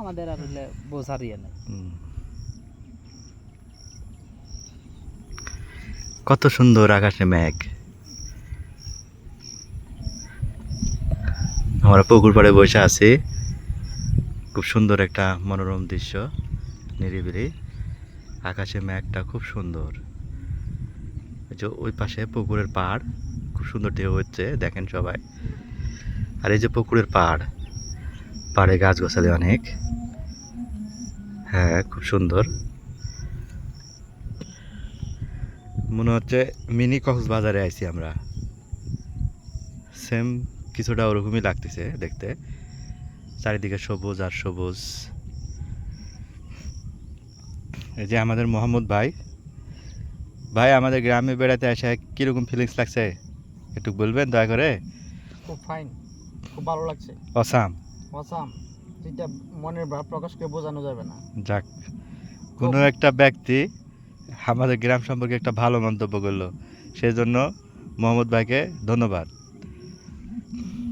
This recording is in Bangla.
আমাদের আর হলে বোঝার ইয়ে নেই। কত সুন্দর আকাশে মেঘ। আমরা পুকুর পাড়ে বসে আছি, খুব সুন্দর একটা মনোরম দৃশ্য, নিরিবিলি আকাশে মেঘটা খুব সুন্দর। যে ওই পাশে পুকুরের পাড়, খুব সুন্দর ঢেউ হচ্ছে দেখেন সবাই। আর এই যে পুকুরের পাড়, পাড়ে গাছগাছালি অনেক, হ্যাঁ খুব সুন্দর। মনে হচ্ছে মিনি কক্সবাজারে আইছি আমরা, সেম কিছুটা ওরকমই লাগতেছে দেখতে। চারিদিকে সবুজ আর সবুজ। এই যে আমাদের মোহাম্মদ ভাই, ভাই আমাদের গ্রামে বেড়াতে আসে কিরকম ফিলিংস লাগছে একটু বলবেন দয়া করে? খুব ফাইন, খুব ভালো লাগছে। অসাম অসাম, যেটা মনের ভাব প্রকাশ করে বোঝানো যাবে না। যাক, কোনো একটা ব্যক্তি আমাদের গ্রাম সম্পর্কে একটা ভালো মন্তব্য করলো, সেই জন্য মোহাম্মদ ভাইকে ধন্যবাদ।